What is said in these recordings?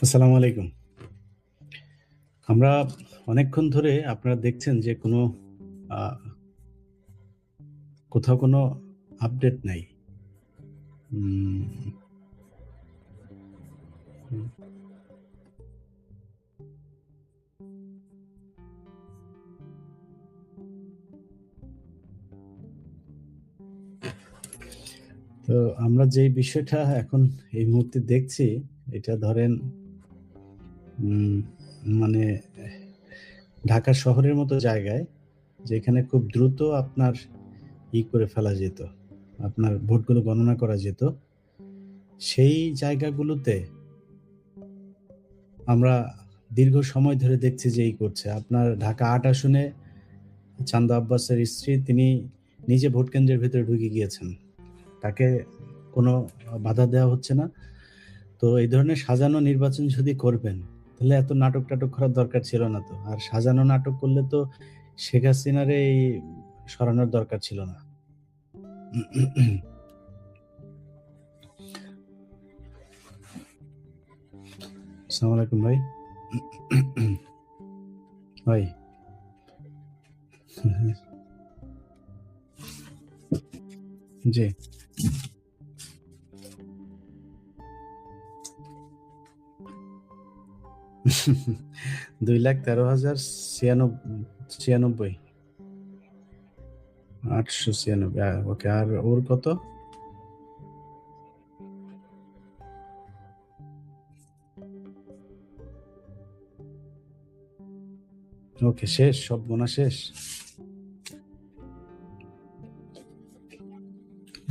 আসসালামু আলাইকুম। আমরা অনেকক্ষণ ধরে আপনারা দেখছেন যে কোনো আ কোথাও কোনো আপডেট নাই। উম হুম, তো আমরা যেই বিষয়টা এখন এই মুহূর্তে দেখছি, এটা ধরেন উম মানে ঢাকা শহরের মতো জায়গায় যেখানে খুব দ্রুত আপনার করে ফেলা যেত। আপনার ভোটগুলো গণনা করা যেত। সেই জায়গাগুলোতে আমরা দীর্ঘ সময় ধরে দেখছি যে করছে। আপনার ঢাকা ৮ আসনে চান্দা আব্বাসের স্ত্রী তিনি নিজে ভোট কেন্দ্রের ভেতরে ঢুকে গিয়েছেন। তাকে কোনো বাধা দেওয়া হচ্ছে না। তো এই ধরনের সাজানো নির্বাচন যদি করবেন, তাহলে এত নাটক-টাটক করার দরকার ছিল না তো। আর সাজানো নাটক করলে তো শেখ হাসিনারে সরানোর দরকার ছিল না। আসসালামু আলাইকুম ভাই। ভাই। জি। ২,১৩,০৯৬ ৮৯৬ ওকে। আর ওর কত? ওকে, শেষ? সব গোনা শেষ?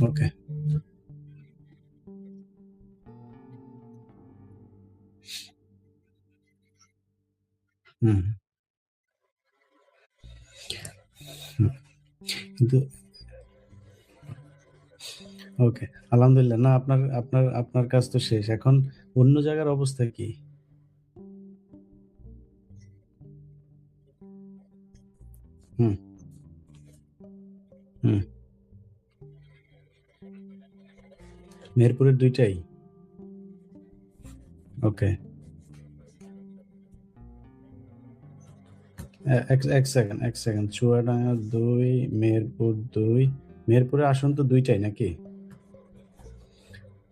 ওকে। হুম, হুম। কিন্তু ওকে। আলহামদুলিল্লাহ। না, আপনার আপনার আপনার কাজ তো শেষ। এখন অন্য জায়গার অবস্থা কি? হুম, হুম। মেহেরপুরের ২ টাই? ওকে। ১ সেকেন্ড, ১ সেকেন্ড। চুয়াডাঙ্গা ২, মেহেরপুর ২। মেহেরপুরের আসন তো ২ টাই নাকি?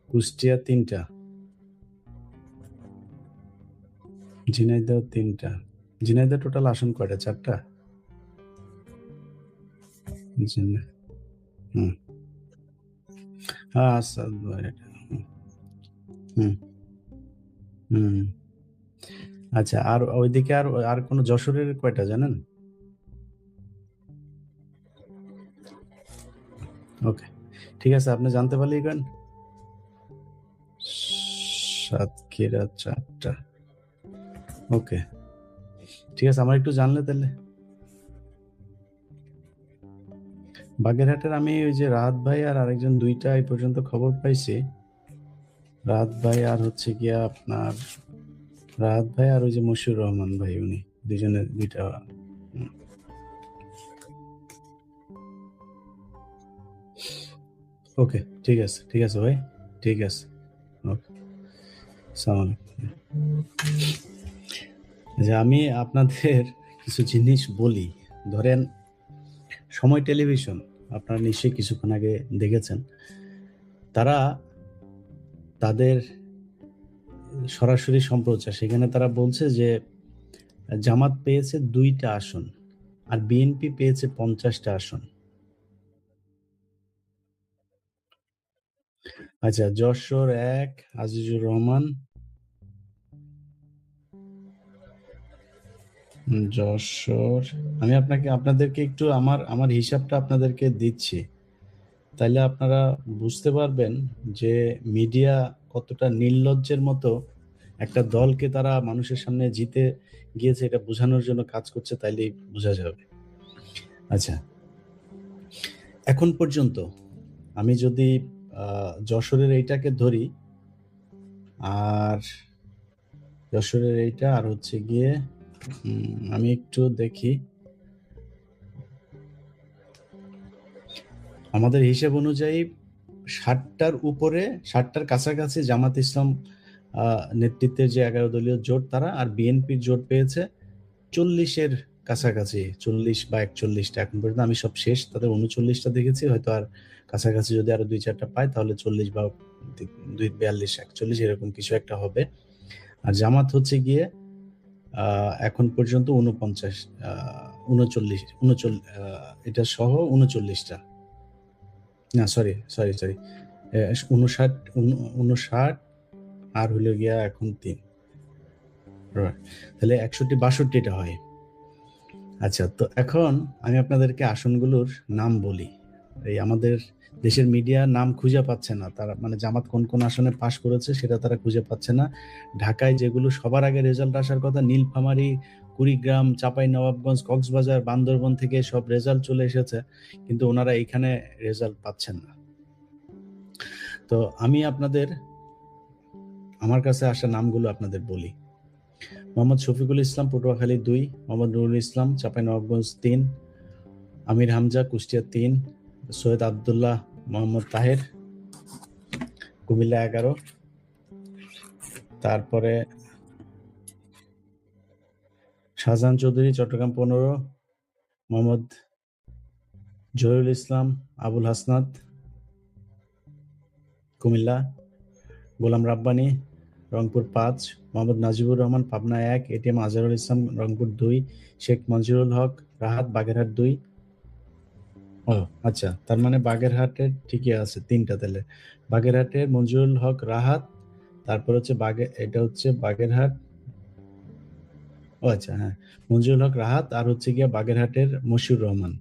কুষ্টিয়া ৩ টা, ঝিনাইদহ ৩ টা। ঝিনাইদহ টোটাল আসন কয়টা? ৪ টা? ঝিনা হুম। আচ্ছা, হুম, হুম, হুম। আচ্ছা, আর ওইদিকে আর কোন যশোরের কয়টা জানেন? ওকে। ঠিক আছে, আপনি জানতে পারলেই করেন। সাতক্ষীরা ৪ টা। ওকে। ঠিক আছে, আমার একটু জানলে তাইলে। বাগেরহাটের আমি ওই যে রাহাত ভাই আর আরেকজন ২ টা এই পর্যন্ত খবর পাইছি। রাহাত ভাই আর হচ্ছে গিয়া আপনার রাহাত ভাই আর ওই যে মশিউর রহমান ভাই, উনি ২ জনের ২ টা। হুম। ওকে, ঠিক আছে, ঠিক আছে ভাই। ঠিক আছে। ওকে। সালাম আলাইকুম। যে আমি আপনাদের কিছু জিনিস বলি। ধরেন সময় টেলিভিশন আপনারা নিশ্চয়ই কিছুক্ষণ আগে দেখেছেন। তারা তাদের সরাসরি সম্প্রচার সেখানে তারা বলছে যে জামাত পেয়েছে ২ টা আসন আর বিএনপি পেয়েছে ৫০ টা আসন। আচ্ছা, যশোর ১, আজিজুর রহমান, যশোর। আমি আপনাদেরকে একটু আমার হিসাবটা আপনাদেরকে দিচ্ছি। তাইলে আপনারা বুঝতে পারবেন যে মিডিয়া কতটা নির্লজ্জের মতো একটা দলকে তারা মানুষের সামনে জিতে গিয়েছে এটা বোঝানোর জন্য কাজ করছে, তাইলেই বোঝা যাবে। আচ্ছা, এখন পর্যন্ত আমি যদি আ যশোরের এইটাকে ধরি, আর যশোরের এইটা আর হচ্ছে গিয়ে আমি একটু দেখি। আমাদের হিসেব অনুযায়ী ৬০ টার উপরে, ৬০ টার কাছাকাছি জামাত ইসলাম নেতৃত্বের যে 11 দলীয় জোট তারা, আর বিএনপির জোট পেয়েছে 40 এর কাছাকাছি, 40 বা 41 টা এখন পর্যন্ত। আমি সব শেষ তাদের 39 টা দেখেছি, হয়তো আর কাছাকাছি যদি আরো 2-4টা পায় তাহলে 40 বা 42 41 এরকম কিছু একটা হবে। আর জামাত হচ্ছে গিয়ে এখন পর্যন্ত 39 এটা সহ 39 টা, না সরি 59 আর হলো গিয়া এখন 3, তাহলে 61-62টা হয়। আচ্ছা, তো এখন আমি আপনাদেরকে আসনগুলোর নাম বলি। এই আমাদের দেশের মিডিয়া নাম খুঁজে পাচ্ছে না, তারা মানে জামাত কোন কোন আসনে পাশ করেছে সেটা তারা খুঁজে পাচ্ছে না। ঢাকায় যেগুলো সবার আগে রেজাল্ট আসার কথা, নীলফামারী, কুড়িগ্রাম, চাঁপাইনবাবগঞ্জ, কক্সবাজার, বান্দরবন থেকে সব রেজাল্ট চলে এসেছে, কিন্তু ওনারা এইখানে রেজাল্ট পাচ্ছেন না। তো আমি আমার কাছে আসা নামগুলো আপনাদের বলি। মোহাম্মদ শফিকুল ইসলাম, পটুয়াখালী 2, মোহাম্মদ নুরুল ইসলাম, চাঁপাইনবাবগঞ্জ 3, আমির হামজা, কুষ্টিয়া 3, সৈয়দ আবদুল্লাহ মোহাম্মদ তাহের, কুমিল্লা 11, তারপরে শাহজাহান চৌধুরী, চট্টগ্রাম 15, মোহাম্মদ জহিরুল ইসলাম আবুল হাসনাত, কুমিল্লা, গোলাম রাব্বানী, রংপুর 5, মোহাম্মদ নাজিবুর রহমান, পাবনা 1, এটিএম আজহারুল ইসলাম, রংপুর 2, শেখ মঞ্জুরুল হক রাহাত, বাগেরহাট 2। ও আচ্ছা, তার মানে বাগেরহাটের ঠিকই আছে 3টা, তাহলে বাগেরহাটের মঞ্জুরুল হক রাহাত, তারপর হচ্ছে এটা হচ্ছে বাগেরহাট, ও আচ্ছা হ্যাঁ, মঞ্জুরুল হক রাহাত, আর হচ্ছে গিয়া বাগেরহাটের মশিউর রহমান।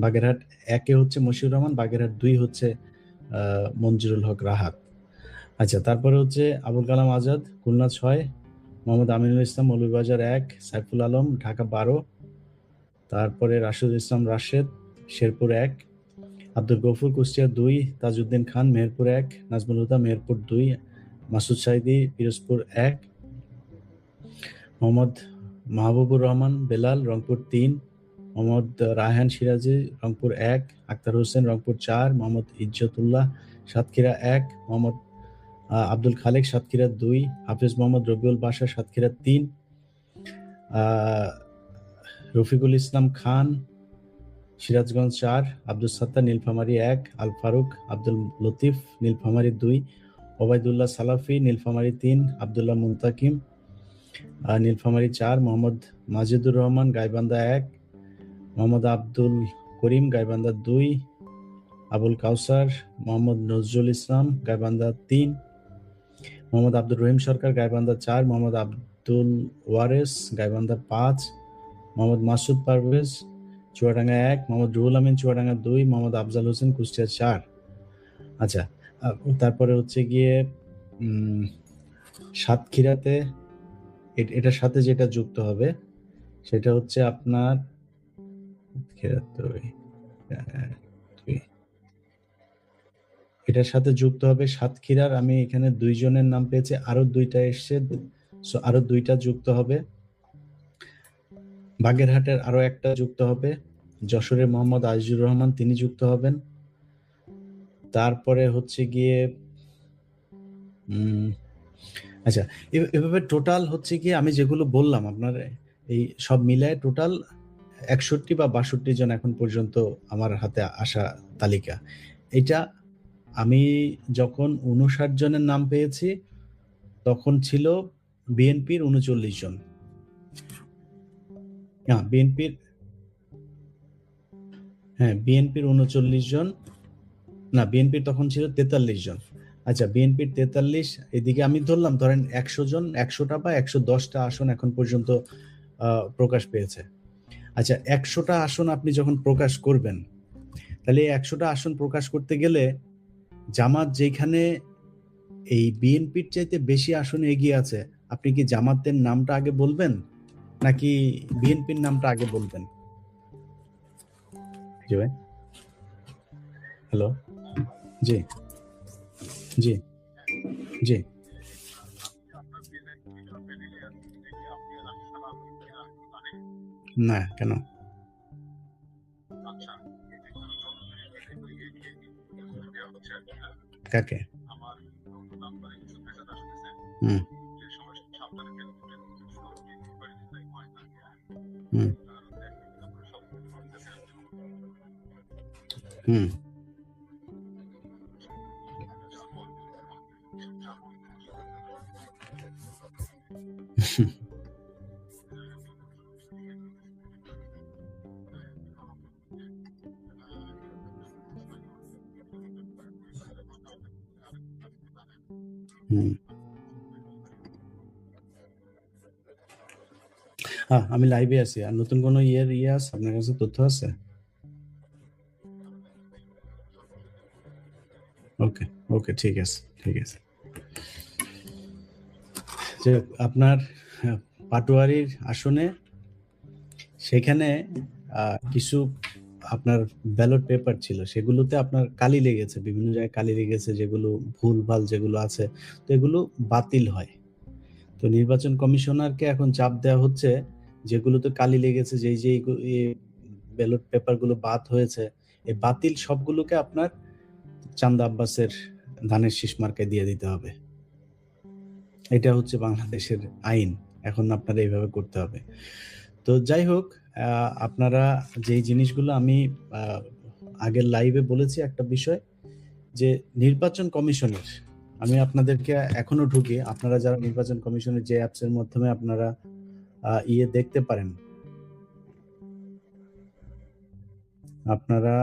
বাগেরহাট 1-এ হচ্ছে মশিউর রহমান, বাগেরহাট 2 হচ্ছে মঞ্জুরুল হক রাহাত। আচ্ছা, তারপরে হচ্ছে আবুল কালাম আজাদ, খুলনা 6, মোহাম্মদ আমিনুল ইসলাম, মৌলভীবাজার 1, সাইফুল আলম, ঢাকা 12, তারপরে রাশেদুল ইসলাম রাশেদ, শেরপুর 1, আব্দুল গফুর, কুষ্টিয়া 2, তাজউদ্দিন খান, মেহেরপুর 1, নাজমুল হুদা, মেহেরপুর 2, মাসুদ সাইদি, পিরোজপুর 1, মোহাম্মদ মাহবুবুর রহমান বেলাল, রংপুর 3, মোহাম্মদ রায়হান সিরাজি, রংপুর 1, আক্তার হোসেন, রংপুর 4, মোহাম্মদ ইজ্জতুল্লাহ, সাতক্ষীরা 1, মোহাম্মদ আব্দুল খালেক, সাতক্ষীরা 2, হাফিজ মোহাম্মদ রবিউল বাশা, সাতক্ষীরা 3, রফিকুল ইসলাম খান, সিরাজগঞ্জ 4, আব্দুল সাত্তার, নীলফামারী 1, আল ফারুক আব্দুল লতিফ, নীলফামারী 2, ওবায়দুল্লাহ সালাফি, নীলফামারী 3, আব্দুল্লাহ মুনতাকিম, নীলফামারী 4, মোহাম্মদ মাজিদুর রহমান, গাইবান্ধা 1, মোহাম্মদ আব্দুল করিম, গাইবান্ধা 2, আবুল কাউসার, মোহাম্মদ নজরুল ইসলাম, গাইবান্ধা 3, মোহাম্মদ আব্দুর রহিম সরকার, গাইবান্ধা 4, মোহাম্মদ আব্দুল ওয়ারেস, গাইবান্ধা 5, মোহাম্মদ মাসুদ পারভেজ, চুয়াডাঙ্গা 1, মোহাম্মদ রুহুল আমিন, চুয়াডাঙ্গা 2, মোহাম্মদ আফজাল হোসেন, কুষ্টিয়া 4। আচ্ছা, তারপরে হচ্ছে গিয়ে সাতক্ষীরাতে এটার সাথে যেটা যুক্ত হবে সেটা হচ্ছে আপনার এটার সাথে যুক্ত হবে সাতক্ষীরার, আমি এখানে 2 জনের নাম পেয়েছি, আরো 2টা এসছে, আরো 2টা যুক্ত হবে। বাগেরহাটের আরো একটা যুক্ত হবে, যশোরের মোহাম্মদ আজিজুর রহমান, তিনি যুক্ত হবেন। তারপরে হচ্ছে গিয়ে আচ্ছা, এভাবে টোটাল হচ্ছে গিয়ে আমি যেগুলো বললাম আপনার, এই সব মিলায় টোটাল 61 বা 62 জন এখন পর্যন্ত আমার হাতে আসা তালিকা। এটা আমি যখন 59 জনের নাম পেয়েছি তখন ছিল বিএনপির 39 জন। বিএনপির 39 জন, না বিএনপির তখন ছিল 43 জন। আচ্ছা, বিএনপির 43, এদিকে আমি ধরলাম ধরেন 100 জন, 100টা বা 110টা আসন এখন পর্যন্ত প্রকাশ পেয়েছে। আচ্ছা, 100টা আসন আপনি যখন প্রকাশ করবেন, তাহলে 100টা আসন প্রকাশ করতে গেলে জামাত যেখানে এই বিএনপির চাইতে বেশি আসনে এগিয়ে আছে, আপনি কি জামাতের নামটা আগে বলবেন নাকি বিএনপির নামটা আগে বলবেন? জি ভাই, হ্যালো, জি জি জি। না কেন? কাকে? হুম, হুম, হুম, হুম। আমি লাইভে আছি। আর নতুন কোনো ইয়ে আছে? আপনার কাছে তথ্য আছে? ওকে, ওকে, ঠিক আছে, ঠিক আছে। যে আপনার পাটোয়ারির আসনে সেখানে কিছু আপনার ব্যালট পেপার ছিল। সেগুলোতে আপনার কালি লেগেছে। বিভিন্ন জায়গায় কালি লেগেছে যেগুলো ভুলভাল যেগুলো আছে, তো এগুলো বাতিল হয়। তো নির্বাচন কমিশনারকে এখন চাপ দেওয়া হচ্ছে যেগুলোতে কালি লেগেছে, যে ব্যালট পেপার গুলো বাদ হয়েছে, এই বাতিল সবগুলোকে আপনার চান্দা আব্বাসের ধানের শীষ মার্কায় দিয়ে দিতে হবে। এটা হচ্ছে বাংলাদেশের আইন। এখন আপনারা এইভাবে করতে হবে। তো যাই হোক, আপনারা যেই জিনিসগুলো আমি আগের লাইভে বলেছি একটা বিষয়, যে নির্বাচন কমিশনের, আমি আপনাদেরকে এখনো ঢুকি, আপনারা যারা নির্বাচন কমিশনের যে অ্যাপস এর মাধ্যমে আপনারা দেখতে পারেন, আপনারা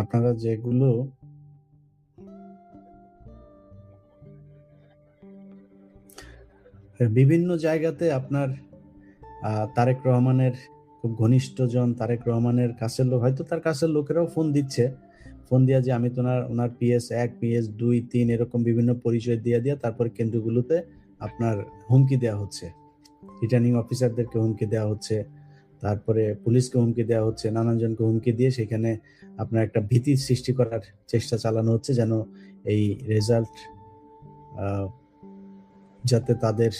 আপনারা যেগুলো বিভিন্ন জায়গাতে আপনার তারেক রহমানের খুব ঘনিষ্ঠজন, তারেক রহমানের কাছের লোক, হয়তো তার কাছের লোকেরাও ফোন দিচ্ছে। ফোন দিয়া যে আমি তো ওনার PS1, PS2, 3 এরকম বিভিন্ন পরিচয় দিয়ে তারপর কেন্দ্রগুলোতে আপনার হুমকি দেওয়া হচ্ছে। রিটার্নিং অফিসারদেরকে হুমকি দেওয়া হচ্ছে। তারপরে পুলিশকে হুমকি দেওয়া হচ্ছে। নানানজনকে হুমকি দিয়ে সেখানে আপনার একটা ভীতি সৃষ্টি করার চেষ্টা চালানো হচ্ছে, যেন এই রেজাল্ট আ যাতে তাদের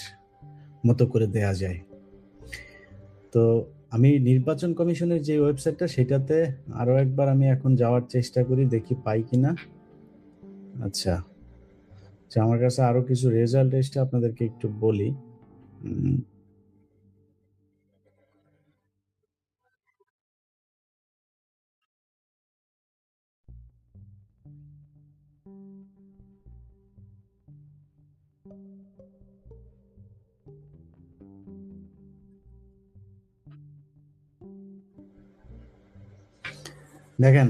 মতো করে দেয়া যায়। তো আমি নির্বাচন কমিশনের যে ওয়েবসাইটটা, সেটাতে আরো একবার আমি এখন যাওয়ার চেষ্টা করি, দেখি পাই কিনা। আচ্ছা, আমার কাছে আরো কিছু রেজাল্ট এসছে, আপনাদেরকে একটু বলি। উম দেখেন,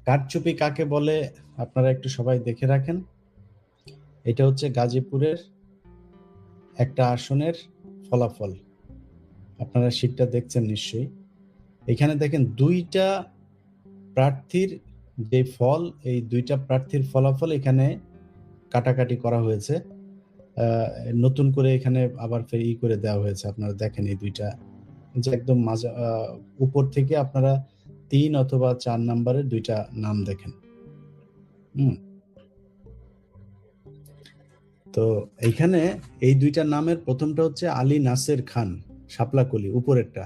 কারচুপি কাকে বলে আপনারা একটু সবাই দেখে রাখেন। এটা হচ্ছে গাজীপুরের একটা আসনের ফলাফল। আপনারা শীটটা দেখছেন নিশ্চয়ই। এখানে দেখেন ২ টা প্রার্থীর যে ফল, এই ২ টা প্রার্থীর ফলাফল এখানে কাটাকাটি করা হয়েছে। নতুন করে এখানে আবার ফের করে দেওয়া হয়েছে। আপনারা দেখেন এই ২ টা, যে একদম উপর থেকে আপনারা ৩ অথবা ৪ নাম্বারের ২ টা নাম দেখেন। হুম? তো এইখানে এই ২ টা নামের ১ম টা হচ্ছে আলী নাসের খান, শাপলাকলি উপরেরটা।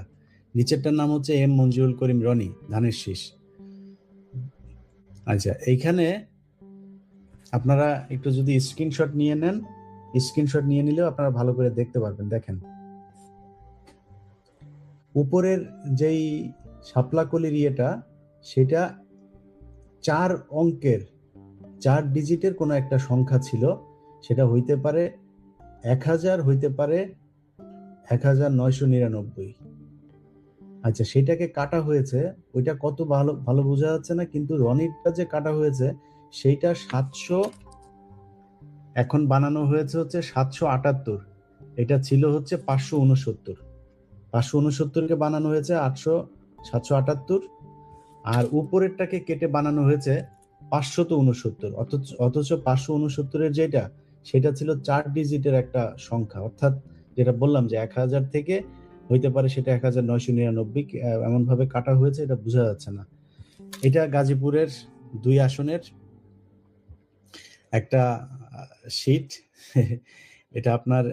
নিচেরটার নাম হচ্ছে এম মঞ্জুরুল করিম রনি, ধানের শীষ। আচ্ছা, এইখানে আপনারা একটু যদি স্ক্রিনশট নিয়ে নেন, স্ক্রিনশট নিয়ে নিলেও আপনারা ভালো করে দেখতে পারবেন। দেখেন, উপরের যেই শাপলাকলির ইয়েটা, সেটা ৪ অঙ্কের, ৪ ডিজিটের কোনো একটা সংখ্যা ছিল। সেটা হইতে পারে ১০০০, হইতে পারে ১৯৯৯। আচ্ছা, সেটাকে কাটা হয়েছে। ওইটা কত ভালো ভালো বোঝা যাচ্ছে না, কিন্তু রনিরটা যে কাটা হয়েছে সেইটা ৭০০, এখন বানানো হয়েছে হচ্ছে ৭৭৮। এটা ছিল হচ্ছে ৫৬৯। ৫৬৯ কে বানানো হয়েছে ৭৭৮। আর উপরেরটাকে কেটে বানানো হয়েছে ৫৬৯। অথচ ৫৬৯ এর যেটা, সেটা ছিল ৪ ডিজিটের একটা সংখ্যা। অর্থাৎ যেটা বললাম যে ১০০০ থেকে হইতে পারে সেটা ১৯৯৯, এমনভাবে কাটা হয়েছে, এটা বোঝা যাচ্ছে না। এটা গাজীপুরের ২ আসনের একটা শীট। এটা আপনার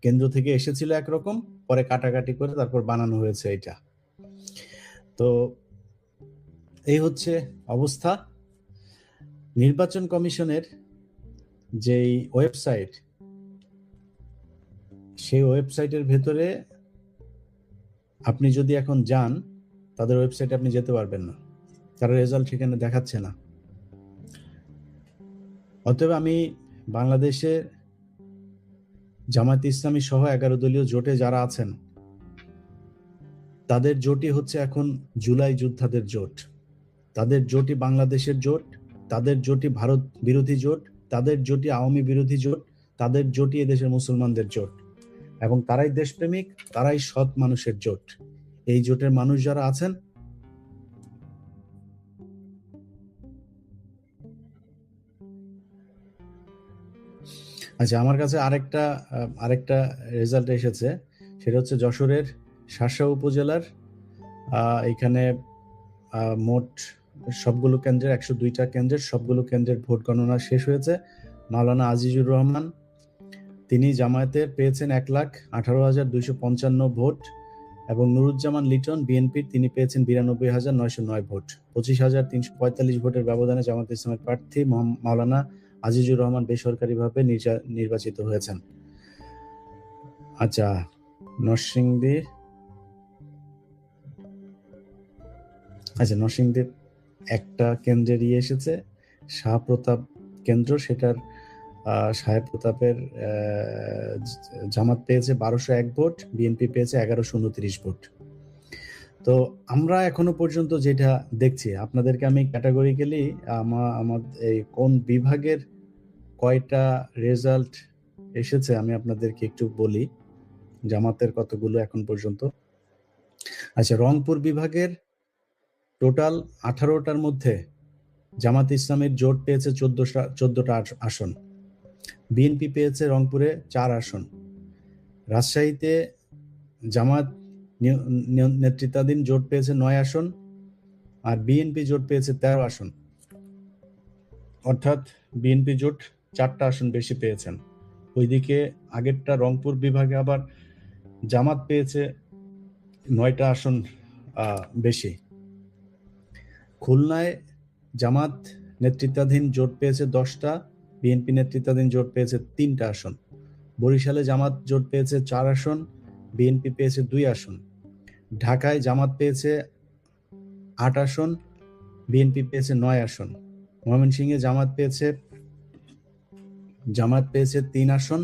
কেন্দ্র থেকে এসেছিল একরকম, পরে কাটাকাটি করে তারপর বানানো হয়েছে এটা। তো এই হচ্ছে অবস্থা। নির্বাচন কমিশনের যেই ওয়েবসাইট, সেই ওয়েবসাইটের ভেতরে আপনি যদি এখন যান, তাদের ওয়েবসাইটে আপনি যেতে পারবেন না, তার রেজাল্ট সেখানে দেখাচ্ছে না। অতএব আমি বাংলাদেশে জামায়াতে ইসলামী সহ 11 দলীয় জোটে যারা আছেন, তাদের জোটই হচ্ছে এখন জুলাই যোদ্ধাদের জোট। তাদের জোটই বাংলাদেশের জোট, তাদের জোটই ভারত বিরোধী জোট, তাদের জোটই আওয়ামী বিরোধী জোট, তাদের জোটই এদেশের মুসলমানদের জোট, এবং তারাই দেশপ্রেমিক, তারাই সৎ মানুষের জোট। এই জোটের মানুষ যারা আছেন, আচ্ছা, আমার কাছে আরেকটা রেজাল্ট এসেছে, সেটা হচ্ছে যশোরের শাসা উপজেলার এখানে মোট সবগুলো কেন্দ্রের 102টা কেন্দ্রের সবগুলো কেন্দ্রের ভোট গণনা শেষ হয়েছে। মাওলানা আজিজুর রহমান, তিনি জামায়াতের পেয়েছেন 1,18,255 ভোট, এবং নুরুজ্জামান লিটন বিএনপির, তিনি পেয়েছেন 92,909 ভোট। 25,345 ভোটের ব্যবধানে জামায়াতে ইসলামের প্রার্থী মাওলানা আজিজুর রহমান বেসরকারিভাবে নির্বাচিত হয়েছেন। আচ্ছা, নরসিংদীর একটা কেন্দ্রের এসেছে, শাহপ্রতাপ কেন্দ্র, সেটার সাহেব প্রতাপের জামাত পেয়েছে 1201 ভোট, বিএনপি পেয়েছে 1129 ভোট। তো আমরা এখনো পর্যন্ত যেটা দেখছি, আপনাদেরকে আমি ক্যাটাগরিক্যালি আমার এই কোন বিভাগের কয়টা রেজাল্ট এসেছে আমি আপনাদেরকে একটু বলি, জামাতের কতগুলো এখন পর্যন্ত। আচ্ছা, রংপুর বিভাগের টোটাল 18টার মধ্যে জামাত ইসলামের জোট পেয়েছে 14টা আসন, বিএনপি পেয়েছে রংপুরে 4 আসন, রাজশাহীতে জামাত নেতৃত্বাধীন জোট পেয়েছে 9 আসন, আর বিএনপি জোট পেয়েছে 13 আসন, অর্থাৎ বিএনপি জোট 4টা আসন বেশি পেয়েছেন। ওইদিকে আগেরটা রংপুর বিভাগে আবার জামাত পেয়েছে 9টা আসন বেশি। খুলনায় জামাত নেতৃত্বাধীন জোট পেয়েছে 10টা, বিএনপি নেতৃত্বাধীন জোট পেয়েছে 3টা আসন। বরিশালে জামাত জোট পেয়েছে 4 আসন, বিএনপি পেয়েছে 2 আসন। ঢাকায় জামাত পেয়েছে 8 আসন, বিএনপি পেয়েছে 9 আসন। ময়মনসিংহে জামাত পেয়েছে 3 আসন,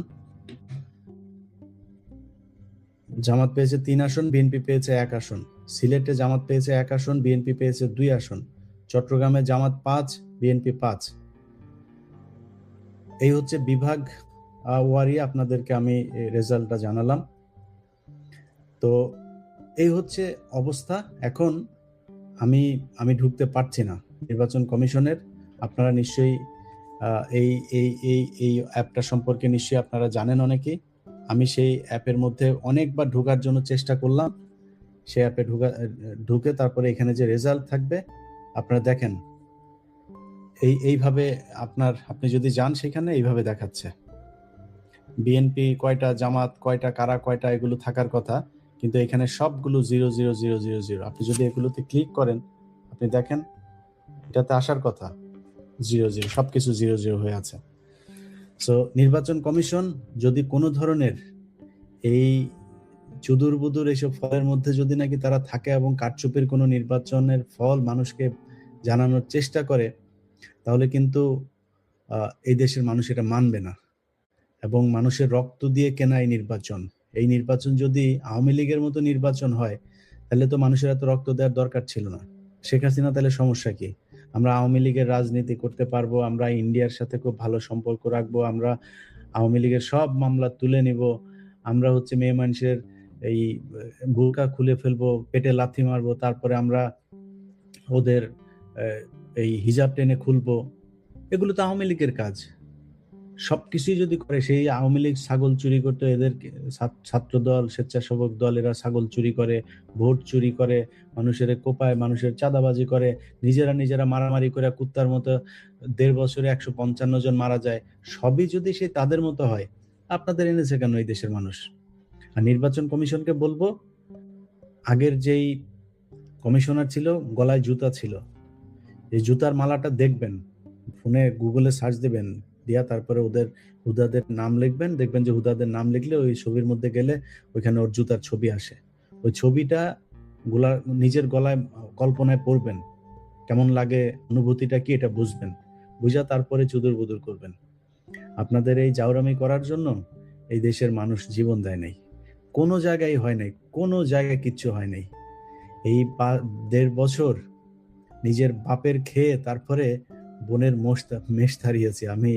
বিএনপি পেয়েছে 1 আসন। সিলেটে জামাত পেয়েছে 1 আসন, বিএনপি পেয়েছে 2 আসন। চট্টগ্রামে জামাত 5, বিএনপি 5। এই হচ্ছে বিভাগ ওয়ারি আপনাদেরকে আমি রেজাল্টটা জানালাম। তো এই হচ্ছে অবস্থা। এখন আমি ঢুকতে পারছি না নির্বাচন কমিশনের। আপনারা নিশ্চয়ই এই অ্যাপটা সম্পর্কে নিশ্চয়ই আপনারা জানেন অনেকেই। আমি সেই অ্যাপের মধ্যে অনেকবার ঢোকার জন্য চেষ্টা করলাম। সেই অ্যাপে ঢুকে তারপরে এখানে যে রেজাল্ট থাকবে আপনারা দেখেন, এইভাবে আপনি যদি যান সেখানে এইভাবে দেখাচ্ছে বিএনপি কয়টা, জামাত কয়টা, কারা কয়টা, এগুলো থাকার কথা, কিন্তু এখানে সবগুলো 0,0,0,0,0,0। আপনি যদি এগুলোতে ক্লিক করেন, আপনি দেখেন এটাতে আসার কথা 0,0, সবকিছু 0,0 হয়ে আছে। সো নির্বাচন কমিশন যদি কোনো ধরনের এই চুদুর বুদুর এইসব ফলের মধ্যে যদি নাকি তারা থাকে এবং কারচুপির কোনো নির্বাচনের ফল মানুষকে জানানোর চেষ্টা করে, তাহলে কিন্তু এই দেশের মানুষ এটা মানবে না। এবং মানুষের রক্ত দিয়ে কেনা এই নির্বাচন যদি আওয়ামী লীগের মতো নির্বাচন হয়, তাহলে তো মানুষের এত রক্ত দেওয়ার দরকার ছিল না। শেখ হাসিনা তাহলে সমস্যা কি? আমরা আওয়ামী লীগের রাজনীতি করতে পারবো, আমরা ইন্ডিয়ার সাথে খুব ভালো সম্পর্ক রাখবো, আমরা আওয়ামী লীগের সব মামলা তুলে নিব, আমরা হচ্ছে মেয়ে মানুষের এই বুরকা খুলে ফেলবো, পেটে লাথি মারবো, তারপরে আমরা ওদের এই হিজাব টেনে খুলবো। এগুলো তো আওয়ামী লীগের কাজ। সবকিছুই যদি করে, সেই আওয়ামী লীগ ছাগল চুরি করতে, এদের ছাত্র দল, স্বেচ্ছাসেবক দল, এরা ছাগল চুরি করে, ভোট চুরি করে, মানুষের কোপায়, মানুষের চাঁদাবাজি করে, নিজেরা মারামারি করে কুত্তার মতো 1.5 বছরে 155 জন মারা যায়। সবই যদি সে তাদের মতো হয়, আপনাদের এনেছে কেন এই দেশের মানুষ? আর নির্বাচন কমিশনকে বলবো, আগের যেই কমিশনার ছিল, গলায় জুতা ছিল। এই জুতার মালাটা দেখবেন, ফোনে গুগলে সার্চ দিবেন, দিয়া তারপরে হুদাদের নাম লিখবেন, দেখবেন যে হুদাদের নাম লিখলে ওই ছবির মধ্যে গেলে ওইখানে ওর জুতার ছবি আসে। ওই ছবিটা নিজের গলায় কল্পনায় পড়বেন, কেমন লাগে, অনুভূতিটা কি এটা বুঝবেন, বুঝা তারপরে চুদুর বুদুর করবেন। আপনাদের এই জাউরামি করার জন্য এই দেশের মানুষ জীবন দেয় নাই, কোনো জায়গায় হয় নাই, কোনো জায়গায় কিচ্ছু হয় নাই। এই 1.5 বছর নিজের বাপের খেয়ে তারপরে বোনের মেষ তাড়িয়েছি আমি।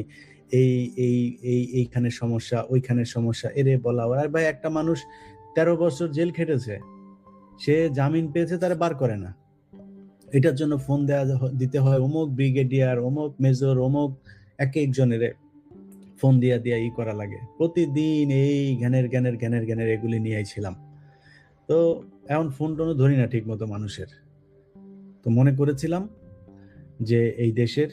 এই এই এই এইখানে সমস্যা, ওইখানে সমস্যা, এরে বলা। আর ভাই, একটা মানুষ 13 বছর জেল খেটেছে, সে জামিন পেয়েছে, তারা বার করে না। এটার জন্য ফোন দিতে হয় অমুক ব্রিগেডিয়ার, অমুক মেজর, অমুক এক একজনের ফোন দিয়া ই করা লাগে। প্রতিদিন এই জ্ঞানের এগুলি নিয়ে ছিলাম। তো এখন ফোন টোনও ধরি না ঠিক মতো মানুষের। তো মনে করেছিলাম যে এই দেশের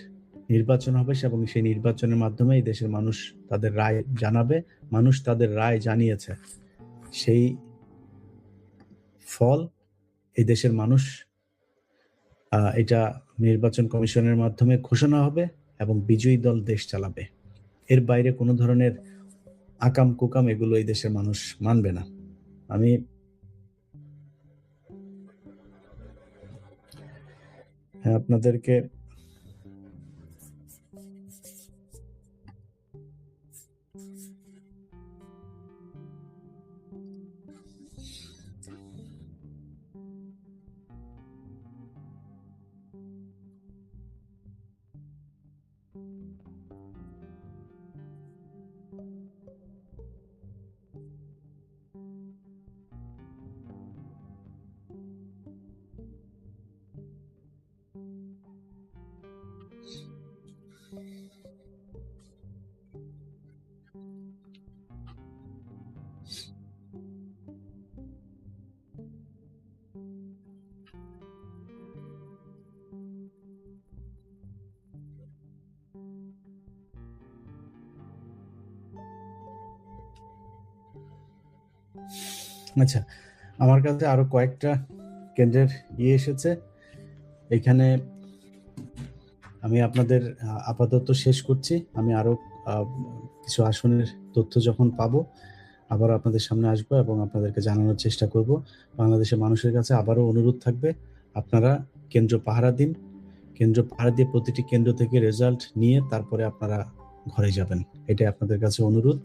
নির্বাচন হবে এবং সেই নির্বাচনের মাধ্যমে এই দেশের মানুষ তাদের রায় জানাবে। মানুষ তাদের রায় জানিয়েছে, সেই ফল এই দেশের মানুষ এটা নির্বাচন কমিশনের মাধ্যমে ঘোষণা হবে এবং বিজয়ী দল দেশ চালাবে। এর বাইরে কোনো ধরনের আকাম কুকাম এগুলো এই দেশের মানুষ মানবে না। আমি আপনাদেরকে আচ্ছা, আমার কাছে আরো কয়েকটা কেন্দ্রের এসেছে। এখানে আমি আপনাদের আপাতত শেষ করছি। আমি আরো কিছু আসনের তথ্য যখন পাবো আবার আপনাদের সামনে আসবো এবং আপনাদেরকে জানানোর চেষ্টা করব। বাংলাদেশের মানুষের কাছে আবারও অনুরোধ থাকবে, আপনারা কেন্দ্র পাহারা দিন। কেন্দ্র পাহারা দিয়ে প্রতিটি কেন্দ্র থেকে রেজাল্ট নিয়ে তারপরে আপনারা ঘরে যাবেন। এটাই আপনাদের কাছে অনুরোধ।